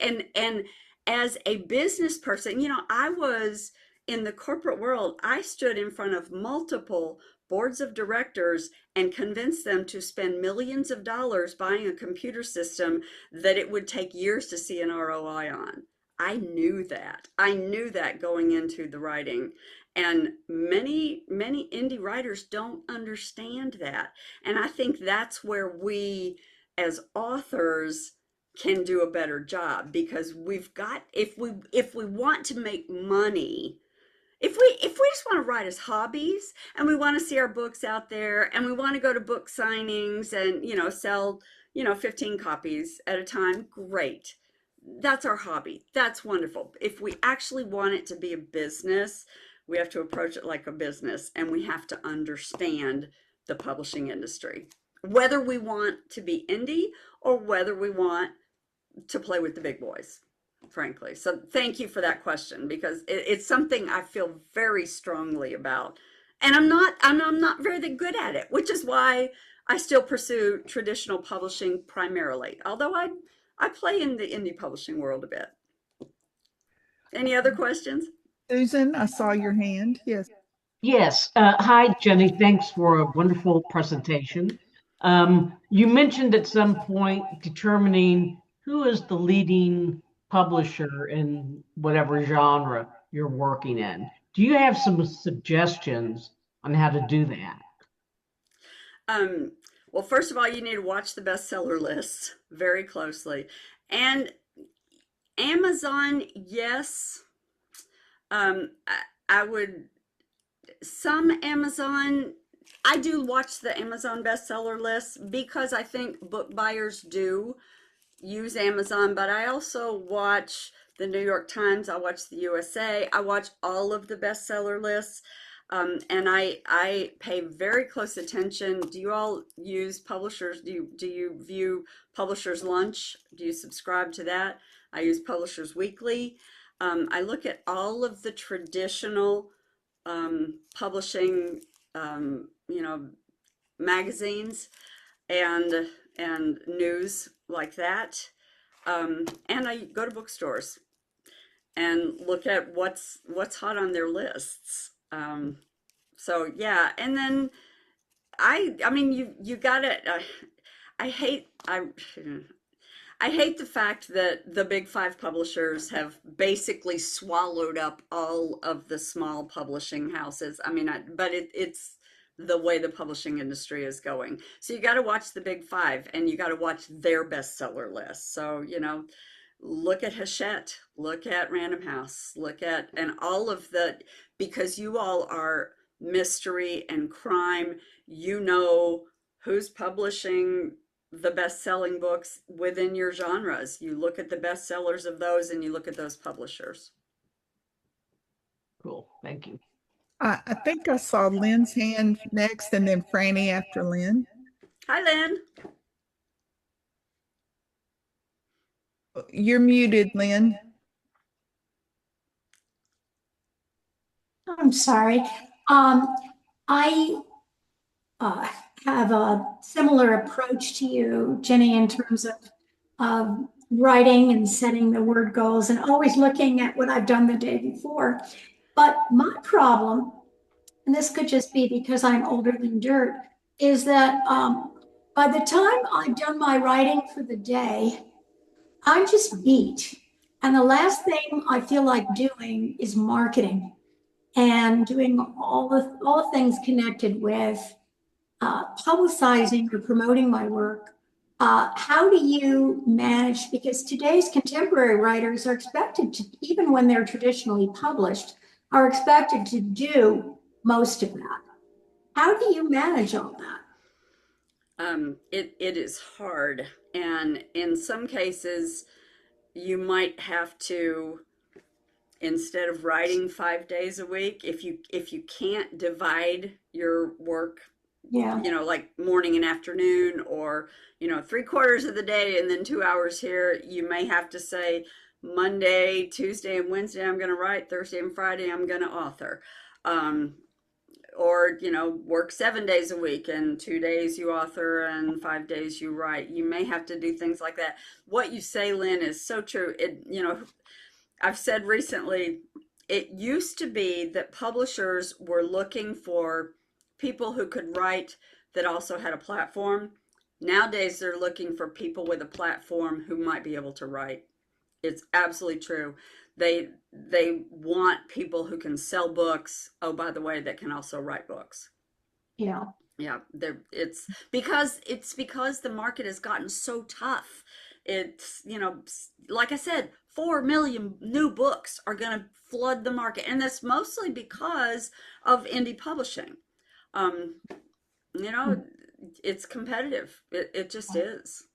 And as a business person, I was in the corporate world. I stood in front of multiple boards of directors and convinced them to spend millions of dollars buying a computer system that it would take years to see an ROI on. I knew that. I knew that going into the writing. And many indie writers don't understand that. And I think that's where we as authors can do a better job, because if we want to make money, if we just want to write as hobbies, and we want to see our books out there, and we want to go to book signings and sell 15 copies at a time, great. That's our hobby. That's wonderful. If we actually want it to be a business, we have to approach it like a business, and we have to understand the publishing industry, whether we want to be indie or whether we want to play with the big boys, frankly. So thank you for that question, because it's something I feel very strongly about. And I'm not very good at it, which is why I still pursue traditional publishing primarily, although I play in the indie publishing world a bit. Any other questions? Susan, I saw your hand. Yes. Yes. Hi, Jenny. Thanks for a wonderful presentation. You mentioned at some point determining who is the leading publisher in whatever genre you're working in. Do you have some suggestions on how to do that? Well, first of all, you need to watch the bestseller lists very closely. And Amazon, yes. I would, some Amazon, I do watch the Amazon bestseller list because I think book buyers do use Amazon, but I also watch the New York Times, I watch the USA, I watch all of the bestseller lists. And I pay very close attention. Do you all use publishers? Do you view Publishers Lunch? Do you subscribe to that? I use Publishers Weekly. I look at all of the traditional publishing, magazines, and and news like that. And I go to bookstores and look at what's hot on their lists. So yeah, and then I mean you gotta. I hate I hate the fact that the big five publishers have basically swallowed up all of the small publishing houses. I mean, but it's the way the publishing industry is going. So you got to watch the big five and you got to watch their bestseller list. So, look at Hachette, look at Random House, look at, and all of because you all are mystery and crime, you know who's publishing the best-selling books within your genres. You look at the bestsellers of those and you look at those publishers. Cool. Thank you. I think I saw Lynn's hand next and then Franny after Lynn. Hi, Lynn. You're muted, Lynn. I'm sorry. I have a similar approach to you, Jenny, in terms of writing and setting the word goals and always looking at what I've done the day before. But my problem, and this could just be because I'm older than dirt, is that by the time I've done my writing for the day, I'm just beat. And the last thing I feel like doing is marketing and doing all the things connected with publicizing or promoting my work. How do you manage? Because today's contemporary writers are expected to, even when they're traditionally published, are expected to do most of that. How do you manage all that? It is hard, and in some cases, you might have to, instead of writing 5 days a week, if you can't divide your work, Yeah. like morning and afternoon, or 3/4 of the day and then 2 hours here, you may have to say Monday, Tuesday, and Wednesday I'm going to write, Thursday and Friday I'm going to author. Or work 7 days a week and 2 days you author and 5 days you write. You may have to do things like that. What you say, Lynn, is so true. I've said recently, it used to be that publishers were looking for people who could write that also had a platform. Nowadays they're looking for people with a platform who might be able to write. It's absolutely true. They want people who can sell books. Oh, by the way, that can also write books. Yeah. Yeah, it's because the market has gotten so tough. It's, like I said, 4 million new books are going to flood the market, and that's mostly because of indie publishing. Um, you know, it's competitive. It just is.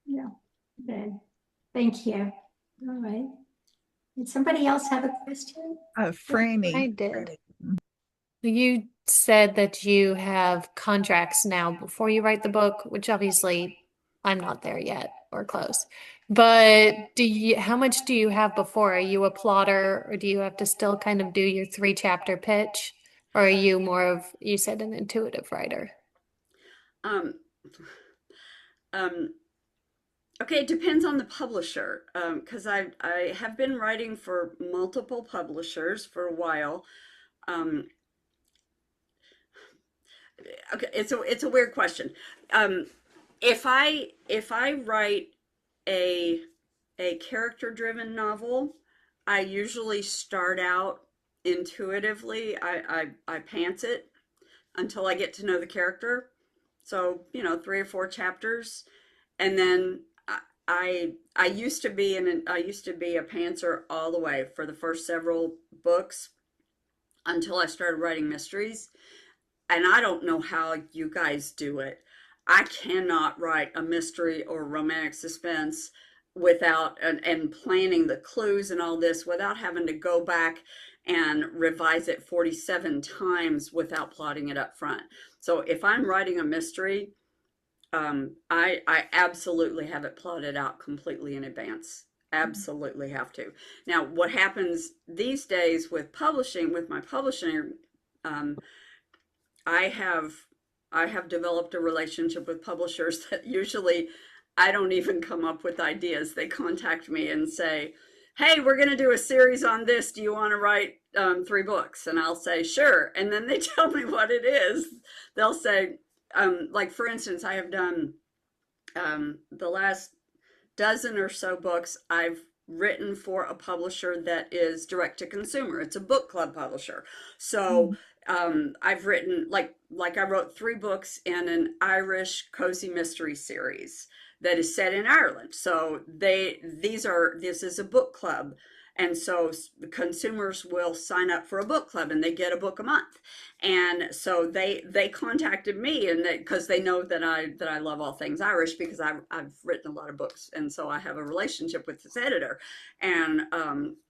Yeah. Okay. Thank you. All right. Did somebody else have a question? Franny. I did. You said that you have contracts now before you write the book, which obviously I'm not there yet or close. But how much do you have before? Are you a plotter or do you have to still kind of do your 3 chapter pitch? Or are you more of, you said, an intuitive writer? Um, um, okay, it depends on the publisher. Because I have been writing for multiple publishers for a while. Um, okay, it's a weird question. Um, if I write a a character driven novel, I usually start out intuitively. I pants it until I get to know the character. So, 3 or 4 chapters, and then I used to be a pantser all the way for the first several books until I started writing mysteries. And I don't know how you guys do it. I cannot write a mystery or romantic suspense without and planning the clues and all this without having to go back and revise it 47 times without plotting it up front. So if I'm writing a mystery, I absolutely have it plotted out completely in advance. Absolutely have to. Now, what happens these days with publishing, with my publishing, um, I have I have developed a relationship with publishers that usually I don't even come up with ideas. They contact me and say, "Hey, we're going to do a series on this. Do you want to write 3 books?" And I'll say, "Sure." And then they tell me what it is. They'll say, like for instance, I have done the last dozen or so books I've written for a publisher that is direct to consumer. It's a book club publisher. So I've written like I wrote 3 books in an Irish cozy mystery series that is set in Ireland. So this is a book club. And so consumers will sign up for a book club and they get a book a month. And so they contacted me, and because they know that I love all things Irish, because I've written a lot of books, and so I have a relationship with this editor. And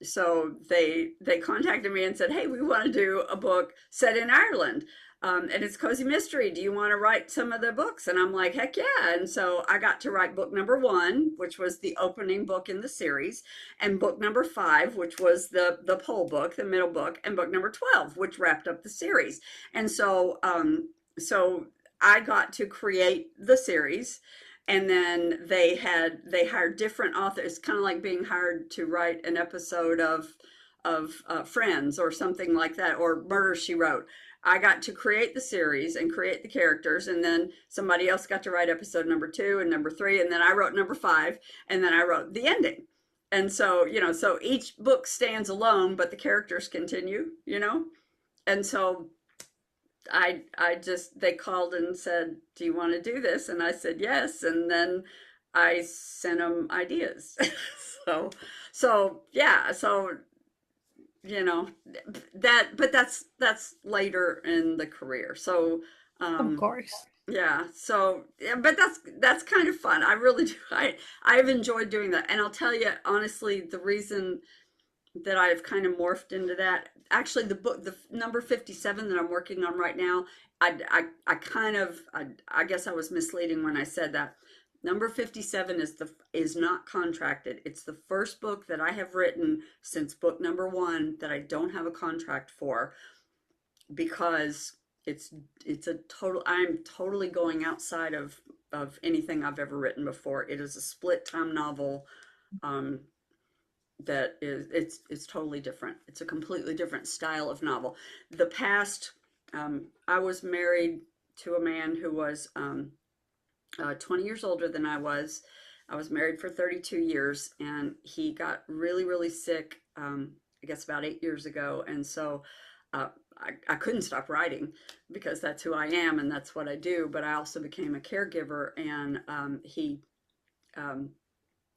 so they contacted me and said, "Hey, we want to do a book set in Ireland. And it's cozy mystery. Do you want to write some of the books?" And I'm like, "Heck yeah." And so I got to write book number 1, which was the opening book in the series, and book number 5, which was the pole book, the middle book, and book number 12, which wrapped up the series. And so so I got to create the series. And then they hired different authors, kind of like being hired to write an episode of Friends or something like that, or Murder, She Wrote. I got to create the series and create the characters, and then somebody else got to write episode number 2 and number 3, and then I wrote number 5, and then I wrote the ending. And so, so each book stands alone, but the characters continue. And so they called and said, "Do you want to do this?" And I said yes, and then I sent them ideas. so yeah, so you know but that's later in the career. So Of course. yeah, so yeah, but that's kind of fun. I really do. I've enjoyed doing that, and I'll tell you honestly, the reason that I've kind of morphed into that, actually the number 57 that I'm working on right now, I guess I was misleading when I said that. Number 57 is not contracted. It's the first book that I have written since book number 1 that I don't have a contract for, because it's a total, I'm totally going outside of anything I've ever written before. It is a split time novel. That is, it's totally different. It's a completely different style of novel. The past, I was married to a man who was 20 years older than I was. I was married for 32 years, and he got really, really sick, I guess about 8 years ago. And so uh, I couldn't stop writing, because that's who I am and that's what I do. But I also became a caregiver, and um,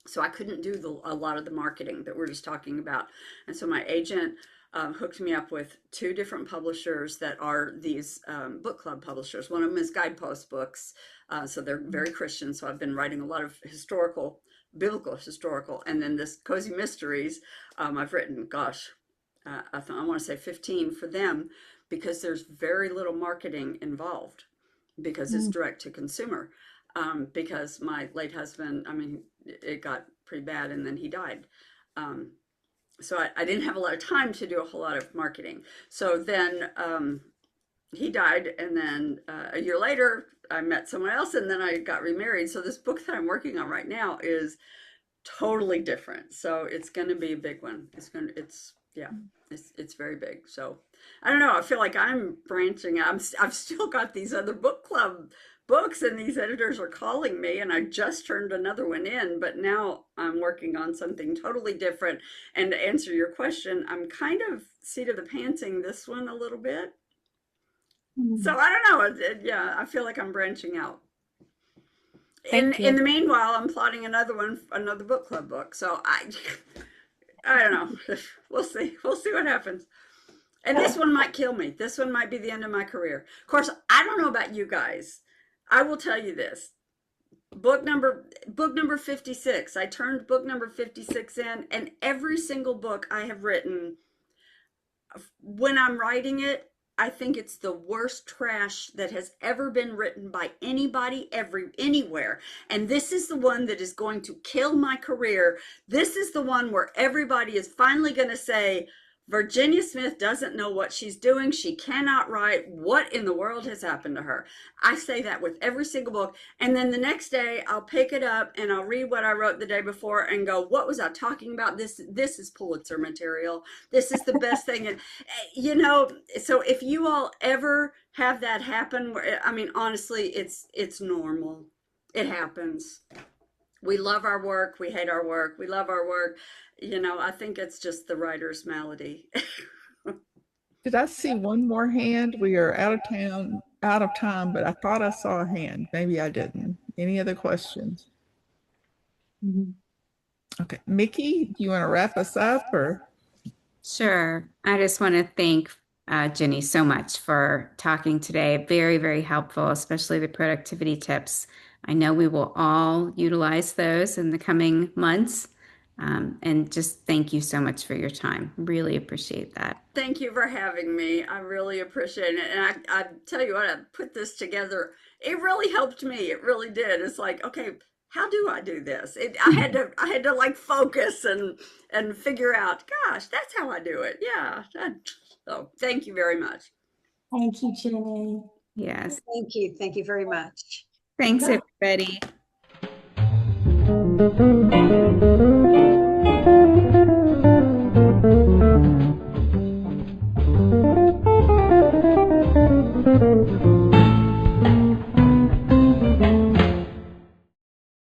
so I couldn't do a lot of the marketing that we're just talking about. And so my agent hooked me up with 2 different publishers that are these book club publishers. One of them is Guidepost Books, so they're very Christian. So I've been writing a lot of biblical historical, and then this cozy mysteries. I've written, gosh, I want to say 15 for them, because there's very little marketing involved, because it's direct to consumer. Because my late husband, I mean, it got pretty bad, and then he died. So I didn't have a lot of time to do a whole lot of marketing. So then he died, and then a year later, I met someone else, and then I got remarried. So this book that I'm working on right now is totally different. So it's going to be a big one. It's very big. So I don't know. I feel like I'm branching out. I've still got these other book club books, and these editors are calling me, and I just turned another one in, but now I'm working on something totally different. And to answer your question, I'm kind of seat of the pantsing this one a little bit. So I don't know. Yeah, I feel like I'm branching out. Thank In you. the meanwhile, I'm plotting another book club book. So I don't know. We'll see. We'll see what happens. And this one might kill me. This one might be the end of my career. Of course, I don't know about you guys. I will tell you this. Book number 56. I turned book number 56 in, and every single book I have written, when I'm writing it, I think it's the worst trash that has ever been written by anybody anywhere. And this is the one that is going to kill my career. This is the one where everybody is finally going to say, Virginia Smith doesn't know what she's doing. She cannot write. What in the world has happened to her? I say that with every single book. And then the next day I'll pick it up and I'll read what I wrote the day before and go, what was I talking about? This is Pulitzer material. This is the best thing. And so if you all ever have that happen, I mean, honestly, it's normal. It happens. We love our work. We hate our work. We love our work. I think it's just the writer's malady. Did I see one more hand? We are out of time, but I thought I saw a hand. Maybe I didn't. Any other questions? Okay, Mickey, do you want to wrap us up or? Sure. I just want to thank Jenny so much for talking today. Very, very helpful, especially the productivity tips. I know we will all utilize those in the coming months. And just thank you so much for your time. Really appreciate that. Thank you for having me. I really appreciate it. And I tell you what, I put this together. It really helped me. It really did. It's like, okay, how do I do this? I had to like focus and figure out, gosh, that's how I do it. Yeah. So thank you very much. Thank you, Jenny. Yes. Thank you. Thank you very much. Thanks, everybody.